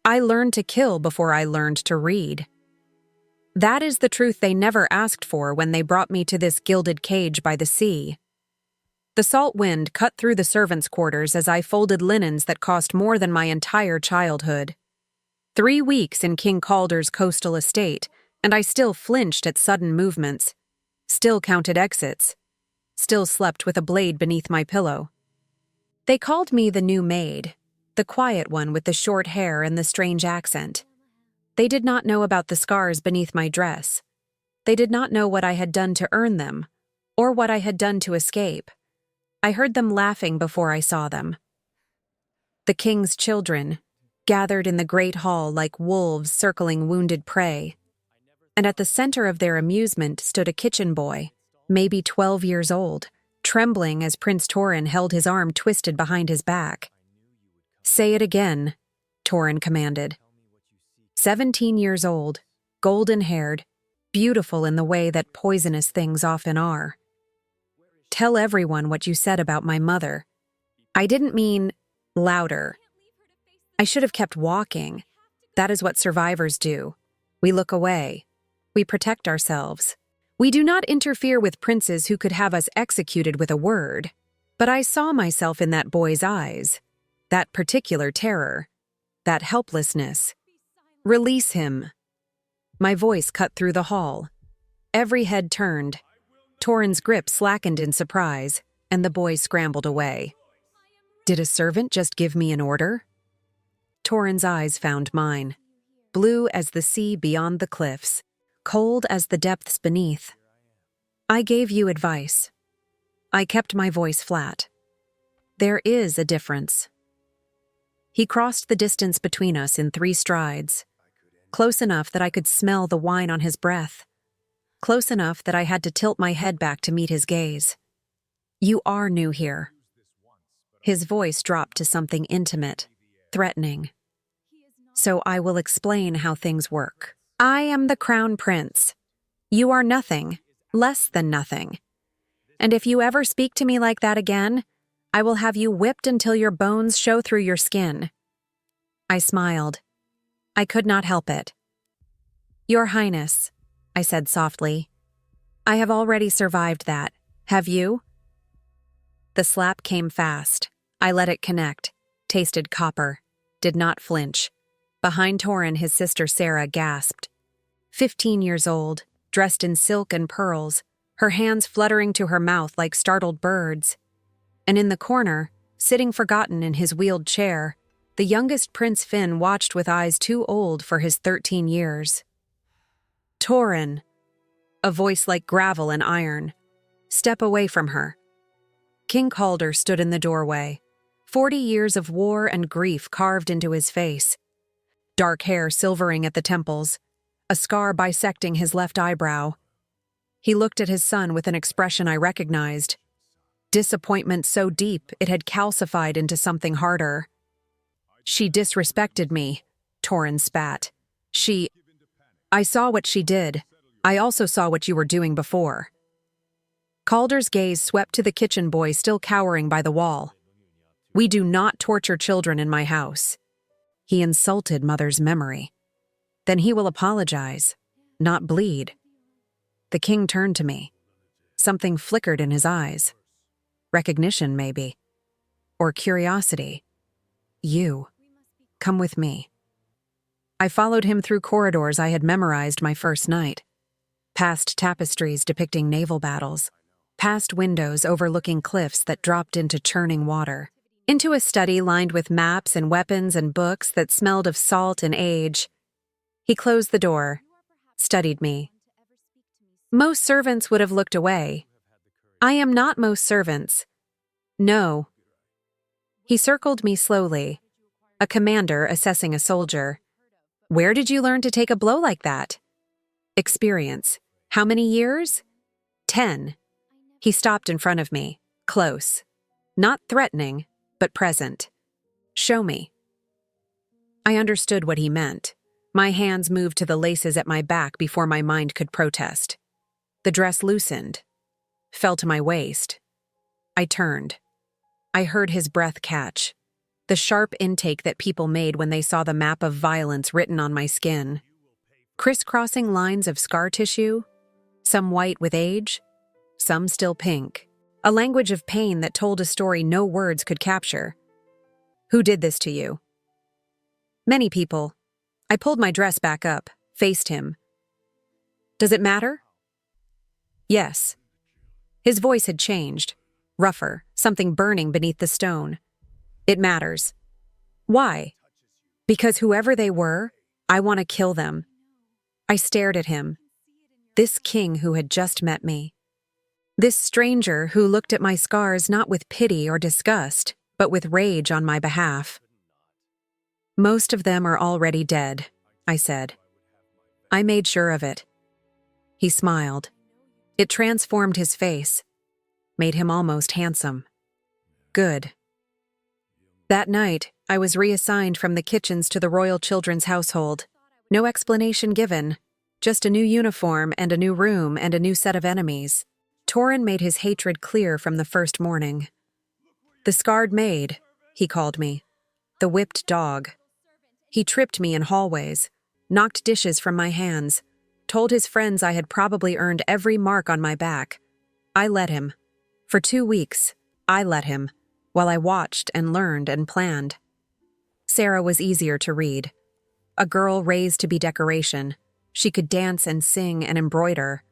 I learned to kill before I learned to read. That is the truth they never asked for when they brought me to this gilded cage by the sea. The salt wind cut through the servants' quarters as I folded linens that cost more than my entire childhood. 3 weeks in King Calder's coastal estate, and I still flinched at sudden movements, still counted exits, still slept with a blade beneath my pillow. They called me the new maid, the quiet one with the short hair and the strange accent. They did not know about the scars beneath my dress. They did not know what I had done to earn them, or what I had done to escape. I heard them laughing before I saw them. The king's children, gathered in the great hall like wolves circling wounded prey. And at the center of their amusement stood a kitchen boy, maybe 12 years old, trembling as Prince Torin held his arm twisted behind his back. "Say it again," Torin commanded. 17 years old, golden-haired, beautiful in the way that poisonous things often are. "Tell everyone what you said about my mother." I didn't mean louder. I should have kept walking. That is what survivors do. We look away. We protect ourselves. We do not interfere with princes who could have us executed with a word. But I saw myself in that boy's eyes. That particular terror. That helplessness. "Release him." My voice cut through the hall. Every head turned. Torin's grip slackened in surprise, and the boy scrambled away. Did a servant just give me an order? Torin's eyes found mine, blue as the sea beyond the cliffs, cold as the depths beneath. "I gave you advice." I kept my voice flat. "There is a difference." He crossed the distance between us in 3 strides, close enough that I could smell the wine on his breath, close enough that I had to tilt my head back to meet his gaze. "You are new here." His voice dropped to something intimate, threatening. "So I will explain how things work. I am the crown prince. You are nothing, less than nothing. And if you ever speak to me like that again, I will have you whipped until your bones show through your skin." I smiled. I could not help it. "Your Highness," I said softly, "I have already survived that. Have you?" The slap came fast. I let it connect, tasted copper, did not flinch. Behind Torin, his sister Zara gasped. 15 years old, dressed in silk and pearls, her hands fluttering to her mouth like startled birds. And in the corner, sitting forgotten in his wheeled chair, the youngest Prince Finn watched with eyes too old for his 13 years. "Torin," a voice like gravel and iron. "Step away from her." King Calder stood in the doorway, 40 years of war and grief carved into his face. Dark hair silvering at the temples, a scar bisecting his left eyebrow. He looked at his son with an expression I recognized. Disappointment so deep it had calcified into something harder. "She disrespected me," Torin spat. I saw what she did. I also saw what you were doing before." Calder's gaze swept to the kitchen boy still cowering by the wall. "We do not torture children in my house." He insulted Mother's memory. "Then he will apologize, not bleed." The king turned to me. Something flickered in his eyes. Recognition, maybe. Or curiosity. "You. Come with me." I followed him through corridors I had memorized my first night. Past tapestries depicting naval battles. Past windows overlooking cliffs that dropped into churning water. Into a study lined with maps and weapons and books that smelled of salt and age. He closed the door, studied me. Most servants would have looked away. I am not most servants. No. He circled me slowly, a commander assessing a soldier. "Where did you learn to take a blow like that?" "Experience. How many years?" 10. He stopped in front of me, close. Not threatening, but present. "Show me." I understood what he meant. My hands moved to the laces at my back before my mind could protest. The dress loosened, fell to my waist. I turned. I heard his breath catch. The the sharp intake that people made when they saw the map of violence written on my skin. Crisscrossing lines of scar tissue, some white with age, some still pink. A language of pain that told a story no words could capture. Who did this to you? Many people. I pulled my dress back up, faced him. Does it matter? Yes. His voice had changed, rougher, something burning beneath the stone. It matters. Why? Because whoever they were, I want to kill them. I stared at him. This king who had just met me. This stranger who looked at my scars not with pity or disgust, but with rage on my behalf. Most of them are already dead, I said. I made sure of it. He smiled. It transformed his face, made him almost handsome. Good. That night, I was reassigned from the kitchens to the royal children's household. No explanation given, just a new uniform and a new room and a new set of enemies. Torin made his hatred clear from the first morning. The scarred maid, he called me. The whipped dog. He tripped me in hallways, knocked dishes from my hands, told his friends I had probably earned every mark on my back. I let him. For 2 weeks, I let him, while I watched and learned and planned. Zara was easier to read. A girl raised to be decoration. She could dance and sing and embroider.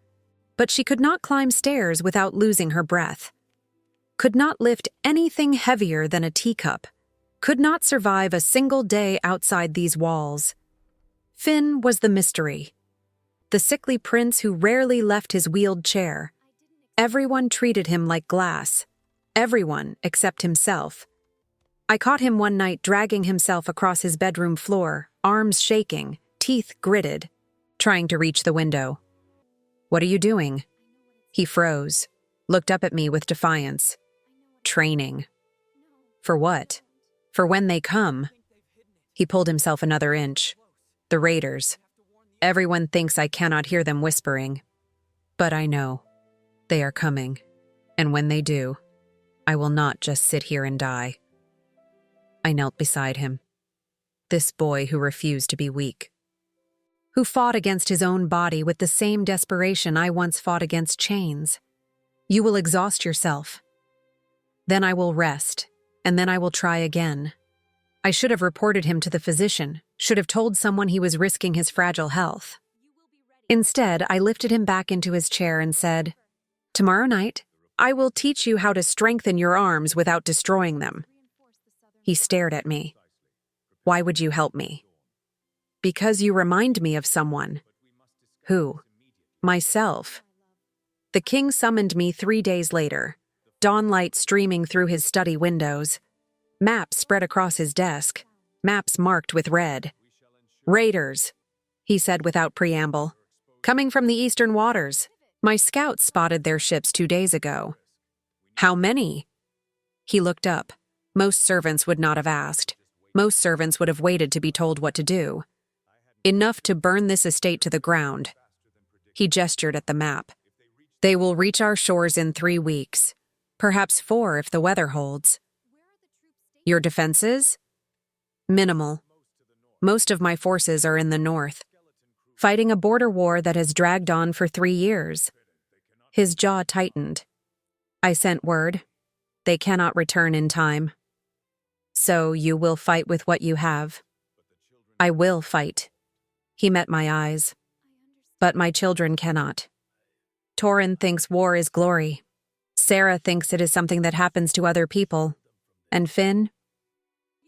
But she could not climb stairs without losing her breath. Could not lift anything heavier than a teacup. Could not survive a single day outside these walls. Finn was the mystery. The sickly prince who rarely left his wheeled chair. Everyone treated him like glass. Everyone except himself. I caught him one night dragging himself across his bedroom floor, arms shaking, teeth gritted, trying to reach the window. What are you doing? He froze, looked up at me with defiance. Training. For what? For when they come. He pulled himself another inch. The raiders. Everyone thinks I cannot hear them whispering. But I know. They are coming. And when they do, I will not just sit here and die. I knelt beside him. This boy who refused to be weak. Who fought against his own body with the same desperation I once fought against chains. You will exhaust yourself. Then I will rest, and then I will try again. I should have reported him to the physician, should have told someone he was risking his fragile health. Instead, I lifted him back into his chair and said, "Tomorrow night, I will teach you how to strengthen your arms without destroying them." He stared at me. Why would you help me? Because you remind me of someone. Who? Myself. The king summoned me 3 days later, dawnlight streaming through his study windows, maps spread across his desk, maps marked with red. Raiders, he said without preamble, coming from the eastern waters. My scouts spotted their ships 2 days ago. How many? He looked up. Most servants would not have asked. Most servants would have waited to be told what to do. Enough to burn this estate to the ground. He gestured at the map. They will reach our shores in 3 weeks, perhaps 4 if the weather holds. Your defenses? Minimal. Most of my forces are in the north, fighting a border war that has dragged on for 3 years. His jaw tightened. I sent word. They cannot return in time. So you will fight with what you have. I will fight. He met my eyes. But my children cannot. Torin thinks war is glory. Zara thinks it is something that happens to other people. And Finn?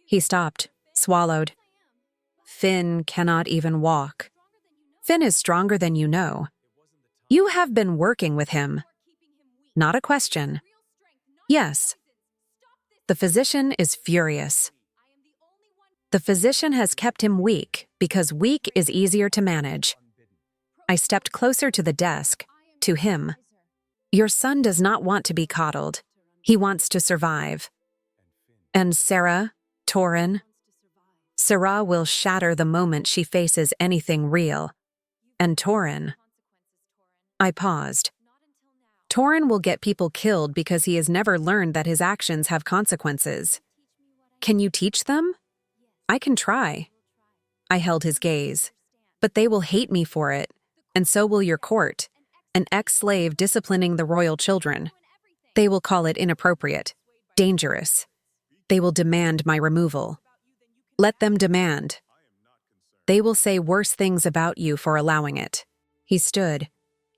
He stopped, swallowed. Finn cannot even walk. Finn is stronger than you know. You have been working with him. Not a question. Yes. The physician is furious. The physician has kept him weak because weak is easier to manage. I stepped closer to the desk, to him. Your son does not want to be coddled. He wants to survive. And Zara, Torin? Zara will shatter the moment she faces anything real. And Torin? I paused. Torin will get people killed because he has never learned that his actions have consequences. Can you teach them? I can try. I held his gaze. But they will hate me for it, and so will your court, an ex-slave disciplining the royal children. They will call it inappropriate, dangerous. They will demand my removal. Let them demand. They will say worse things about you for allowing it. He stood,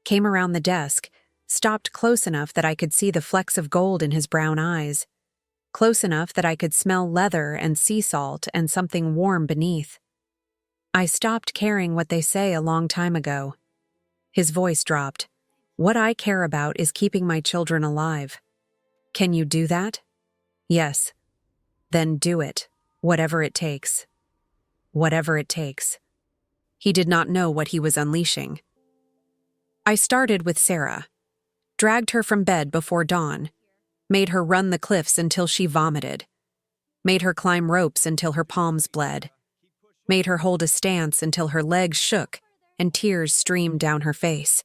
came around the desk, stopped close enough that I could see the flecks of gold in his brown eyes, close enough that I could smell leather and sea salt and something warm beneath. I stopped caring what they say a long time ago. His voice dropped. What I care about is keeping my children alive. Can you do that? Yes. Then do it, whatever it takes. Whatever it takes. He did not know what he was unleashing. I started with Zara, dragged her from bed before dawn, made her run the cliffs until she vomited, made her climb ropes until her palms bled, made her hold a stance until her legs shook and tears streamed down her face.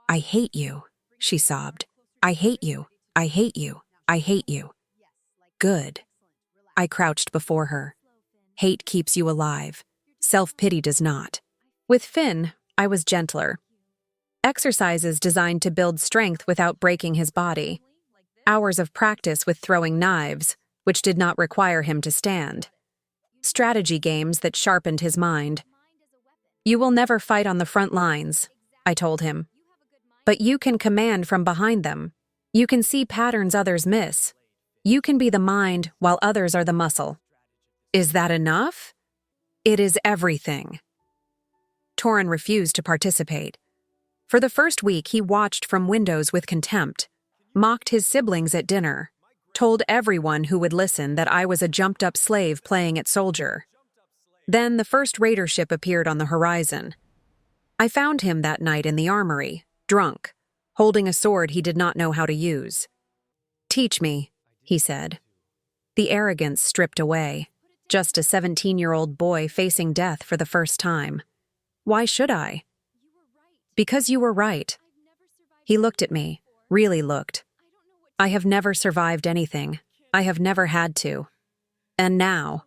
I hate you, she sobbed. I hate you. I hate you. I hate you. Good. I crouched before her. Hate keeps you alive. Self-pity does not. With Finn, I was gentler. Exercises designed to build strength without breaking his body. Hours of practice with throwing knives, which did not require him to stand. Strategy games that sharpened his mind. You will never fight on the front lines, I told him. But you can command from behind them. You can see patterns others miss. You can be the mind while others are the muscle. Is that enough? It is everything. Torin refused to participate. For the first week, he watched from windows with contempt, mocked his siblings at dinner, told everyone who would listen that I was a jumped-up slave playing at soldier. Then the first raider ship appeared on the horizon. I found him that night in the armory, drunk, holding a sword he did not know how to use. Teach me, he said. The arrogance stripped away, just a 17-year-old boy facing death for the first time. Why should I? Because you were right. He looked at me, really looked. I have never survived anything. I have never had to. And now...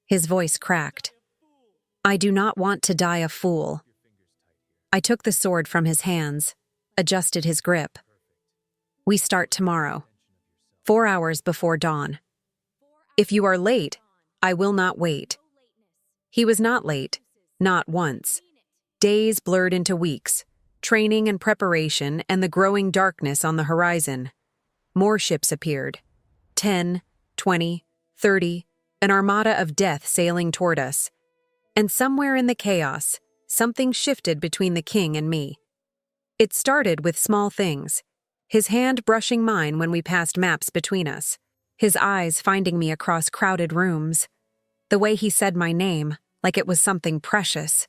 His voice cracked. I do not want to die a fool. I took the sword from his hands, adjusted his grip. We start tomorrow, 4 hours before dawn. If you are late, I will not wait. He was not late, not once. Days blurred into weeks, training and preparation and the growing darkness on the horizon. More ships appeared. 10, 20, 30, an armada of death sailing toward us. And somewhere in the chaos, something shifted between the king and me. It started with small things. His hand brushing mine when we passed maps between us. His eyes finding me across crowded rooms. The way he said my name, like it was something precious.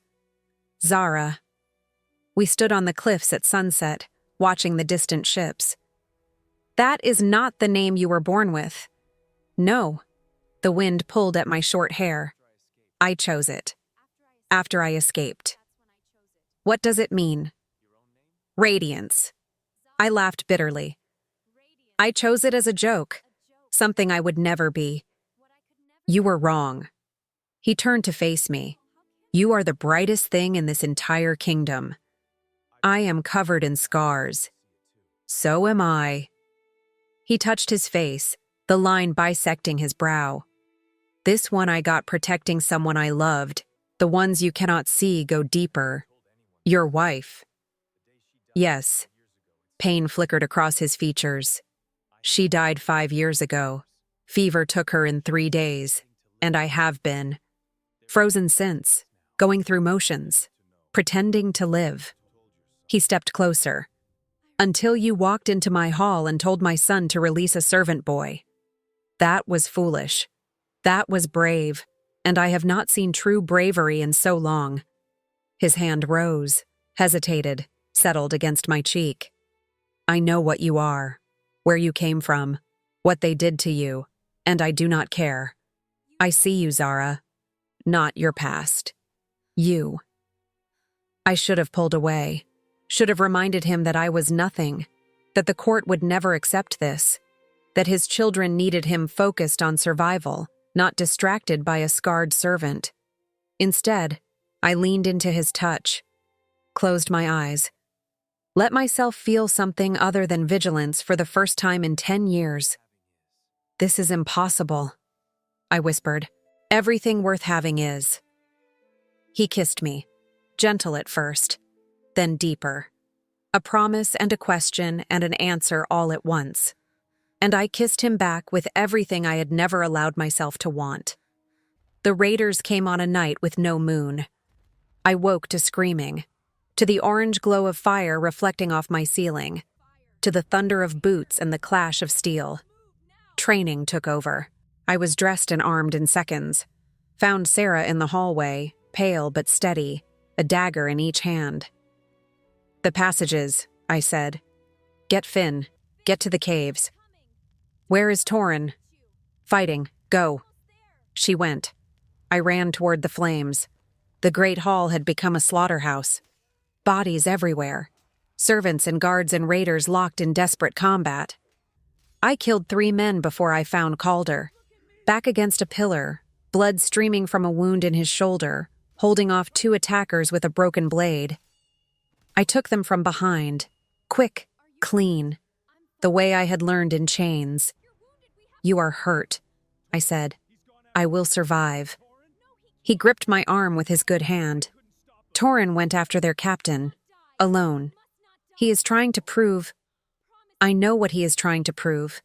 Zara. We stood on the cliffs at sunset, watching the distant ships. That is not the name you were born with. No. The wind pulled at my short hair. I chose it. After I escaped. What does it mean? Radiance. I laughed bitterly. I chose it as a joke, something I would never be. You were wrong. He turned to face me. You are the brightest thing in this entire kingdom. I am covered in scars. So am I. He touched his face, the line bisecting his brow. This one I got protecting someone I loved. The ones you cannot see go deeper. Your wife. Yes. Pain flickered across his features. She died 5 years ago. Fever took her in 3 days, and I have been. Frozen since, going through motions, pretending to live. He stepped closer. Until you walked into my hall and told my son to release a servant boy. That was foolish. That was brave, and I have not seen true bravery in so long. His hand rose, hesitated, settled against my cheek. I know what you are, where you came from, what they did to you, and I do not care. I see you, Zara. Not your past. You. I should have pulled away, should have reminded him that I was nothing, that the court would never accept this. that his children needed him focused on survival, not distracted by a scarred servant. Instead, I leaned into his touch, closed my eyes, let myself feel something other than vigilance for the first time in 10 years. "This is impossible," I whispered. "Everything worth having is." He kissed me, gentle at first, then deeper. A promise and a question and an answer all at once. And I kissed him back with everything I had never allowed myself to want. The raiders came on a night with no moon. I woke to screaming, to the orange glow of fire reflecting off my ceiling, to the thunder of boots and the clash of steel. Training took over. I was dressed and armed in seconds. Found Zara in the hallway, pale but steady, a dagger in each hand. "The passages," I said. "Get Finn. Get to the caves." "Where is Torin?" "Fighting. Go." She went. I ran toward the flames. The great hall had become a slaughterhouse. Bodies everywhere. Servants and guards and raiders locked in desperate combat. I killed 3 men before I found Calder. Back against a pillar, blood streaming from a wound in his shoulder, holding off 2 attackers with a broken blade. I took them from behind, quick, clean, the way I had learned in chains. "You are hurt," I said. "I will survive." He gripped my arm with his good hand. "Torin went after their captain, alone. He is trying to prove—" "I know what he is trying to prove."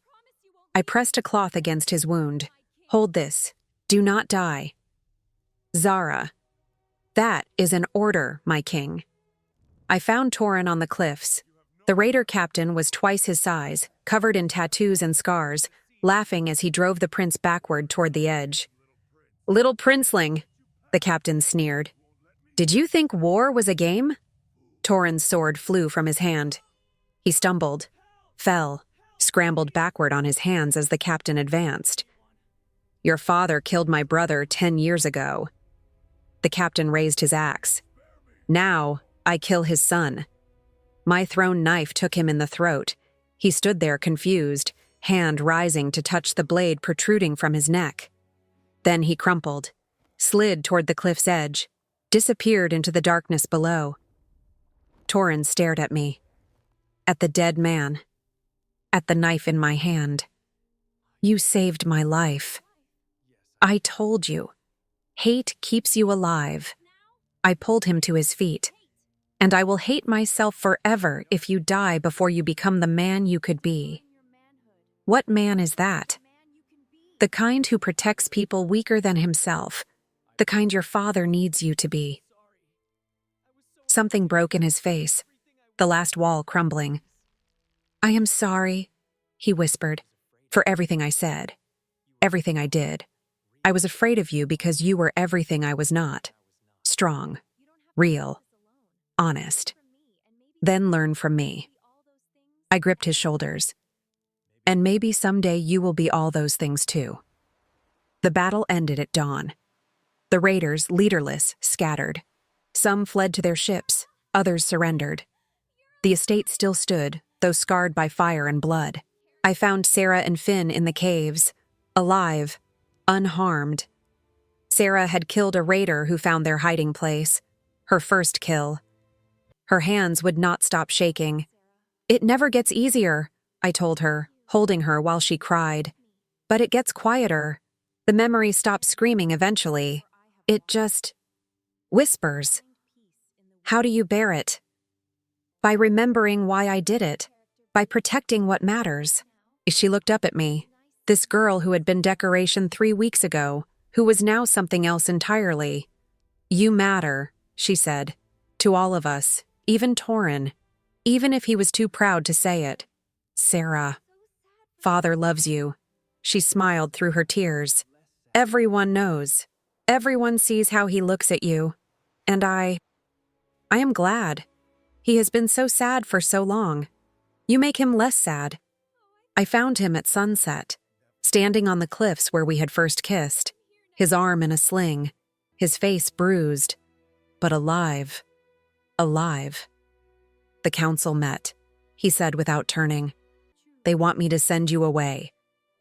I pressed a cloth against his wound. "Hold this. Do not die." "Zara. That is an order, my king." I found Torin on the cliffs. The raider captain was twice his size, covered in tattoos and scars, laughing as he drove the prince backward toward the edge. "Little princeling," the captain sneered. "Did you think war was a game?" Torin's sword flew from his hand. He stumbled, fell, scrambled backward on his hands as the captain advanced. "Your father killed my brother 10 years ago." The captain raised his axe. "Now, I kill his son." My thrown knife took him in the throat. He stood there confused, hand rising to touch the blade protruding from his neck. Then he crumpled, slid toward the cliff's edge, disappeared into the darkness below. Torin stared at me, at the dead man, at the knife in my hand. "You saved my life. I told you. Hate keeps you alive." I pulled him to his feet. "And I will hate myself forever if you die before you become the man you could be." "What man is that?" "The kind who protects people weaker than himself. The kind your father needs you to be." Something broke in his face, the last wall crumbling. "I am sorry," he whispered, "for everything I said, everything I did. I was afraid of you because you were everything I was not. Strong, real, honest. Then learn from me." I gripped his shoulders. "And maybe someday you will be all those things too." The battle ended at dawn. The raiders, leaderless, scattered. Some fled to their ships, others surrendered. The estate still stood, though scarred by fire and blood. I found Zara and Finn in the caves, alive, unharmed. Zara had killed a raider who found their hiding place, her first kill. Her hands would not stop shaking. "It never gets easier," I told her, holding her while she cried. "But it gets quieter. The memory stops screaming eventually. It just whispers." "How do you bear it?" "By remembering why I did it, by protecting what matters." She looked up at me, this girl who had been decoration 3 weeks ago, who was now something else entirely. "You matter," she said, "to all of us, even Torin, even if he was too proud to say it. Zara. Father loves you." She smiled through her tears. "Everyone knows. Everyone sees how he looks at you. And I am glad. He has been so sad for so long. You make him less sad." I found him at sunset, standing on the cliffs where we had first kissed, his arm in a sling, his face bruised, but alive. Alive. "The council met," he said without turning. "They want me to send you away,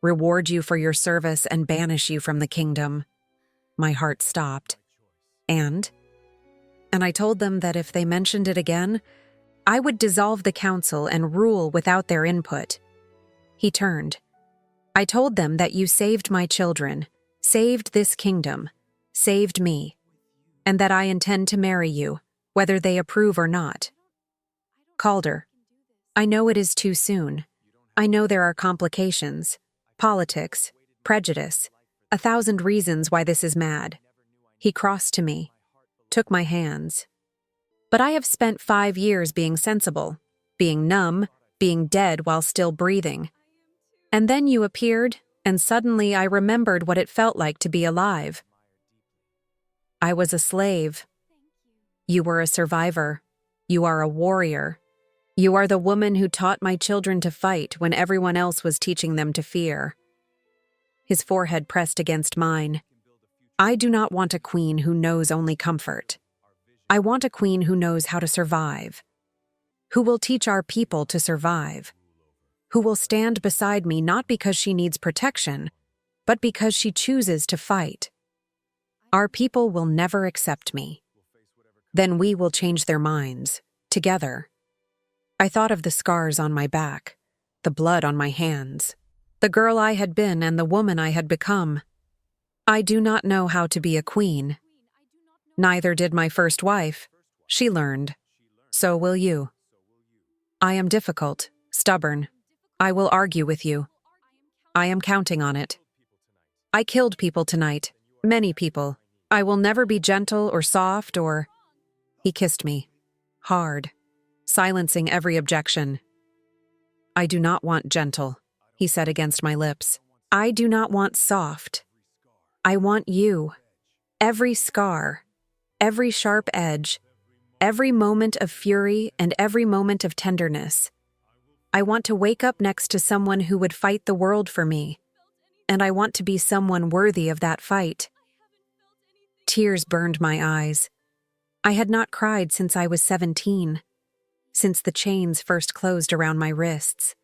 reward you for your service, and banish you from the kingdom." My heart stopped. And I told them that if they mentioned it again, I would dissolve the council and rule without their input. He turned. "I told them that you saved my children, saved this kingdom, saved me, and that I intend to marry you, whether they approve or not. Calder, I know it is too soon. I know there are complications, politics, prejudice, 1,000 reasons why this is mad." He crossed to me, took my hands. "But I have spent 5 years being sensible, being numb, being dead while still breathing. And then you appeared, and suddenly I remembered what it felt like to be alive. I was a slave. You were a survivor. You are a warrior. You are the woman who taught my children to fight when everyone else was teaching them to fear." His forehead pressed against mine. "I do not want a queen who knows only comfort. I want a queen who knows how to survive, who will teach our people to survive, who will stand beside me not because she needs protection, but because she chooses to fight. Our people will never accept me. Then we will change their minds, together." I thought of the scars on my back, the blood on my hands, the girl I had been and the woman I had become. I do not know how to be a queen. Neither did my first wife. She learned. So will you. I am difficult, stubborn. I will argue with you. I am counting on it. I killed people tonight, many people. I will never be gentle or soft or... He kissed me, hard, silencing every objection. "I do not want gentle," he said against my lips. "I do not want soft. I want you. Every scar, every sharp edge, every moment of fury and every moment of tenderness. I want to wake up next to someone who would fight the world for me, and I want to be someone worthy of that fight." Tears burned my eyes. I had not cried since I was 17, since the chains first closed around my wrists.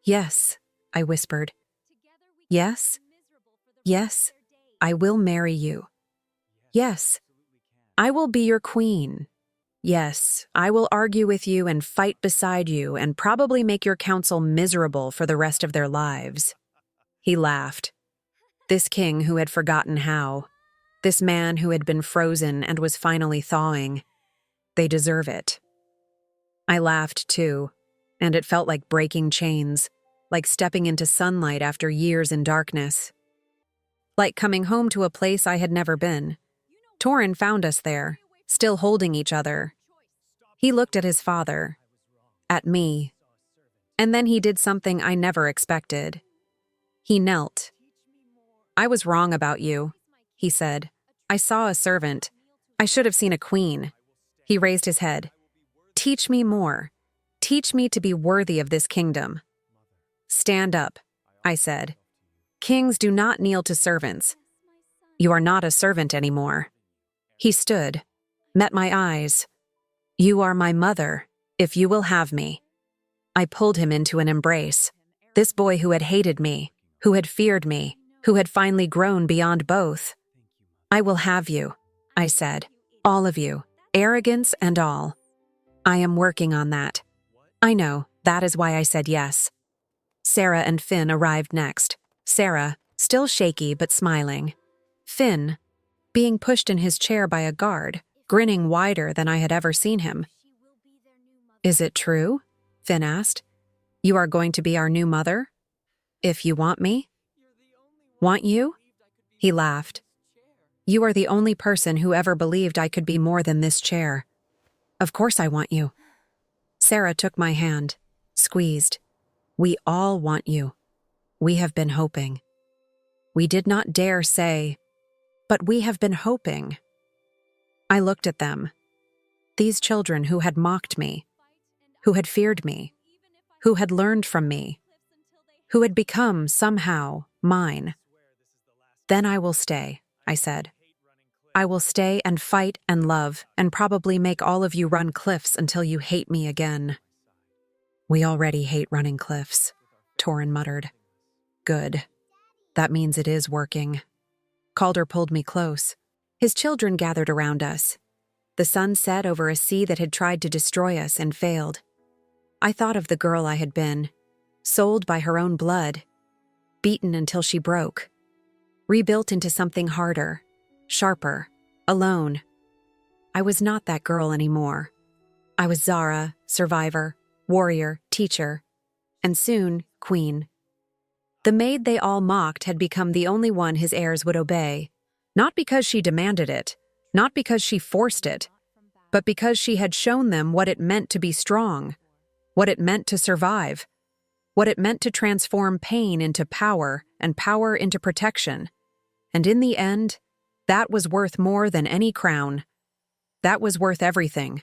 "Yes," I whispered. "Yes, yes, I will marry you. Yes, I will be your queen. Yes, I will argue with you and fight beside you and probably make your council miserable for the rest of their lives." He laughed. This king who had forgotten how. This man who had been frozen and was finally thawing. They deserve it. I laughed too, and it felt like breaking chains, like stepping into sunlight after years in darkness. Like coming home to a place I had never been. Torin found us there, still holding each other. He looked at his father, at me, and then he did something I never expected. He knelt. "I was wrong about you," he said. "I saw a servant. I should have seen a queen." He raised his head. "Teach me more. Teach me to be worthy of this kingdom." "Stand up," I said. "Kings do not kneel to servants. You are not a servant anymore." He stood, met my eyes. "You are my mother, if you will have me." I pulled him into an embrace. This boy who had hated me, who had feared me, who had finally grown beyond both. "I will have you," I said. "All of you, arrogance and all. I am working on that. I know, that is why I said yes." Zara and Finn arrived next. Zara, still shaky but smiling. Finn, being pushed in his chair by a guard, grinning wider than I had ever seen him. "Is it true?" Finn asked. "You are going to be our new mother? If you want me?" "Want you?" He laughed. "You are the only person who ever believed I could be more than this chair. Of course I want you." Zara took my hand, squeezed. "We all want you. We have been hoping." We did not dare say, "But we have been hoping." I looked at them. These children who had mocked me, who had feared me, who had learned from me, who had become, somehow, mine. "Then I will stay," I said. "I will stay and fight and love and probably make all of you run cliffs until you hate me again." "We already hate running cliffs," Torin muttered. Good. That means it is working. Calder pulled me close. His children gathered around us. The sun set over a sea that had tried to destroy us and failed. I thought of the girl I had been, sold by her own blood, beaten until she broke, rebuilt into something harder, sharper, alone. I was not that girl anymore. I was Zara, survivor, warrior, teacher, and soon, queen. The maid they all mocked had become the only one his heirs would obey, not because she demanded it, not because she forced it, but because she had shown them what it meant to be strong, what it meant to survive, what it meant to transform pain into power and power into protection. And in the end, that was worth more than any crown. That was worth everything.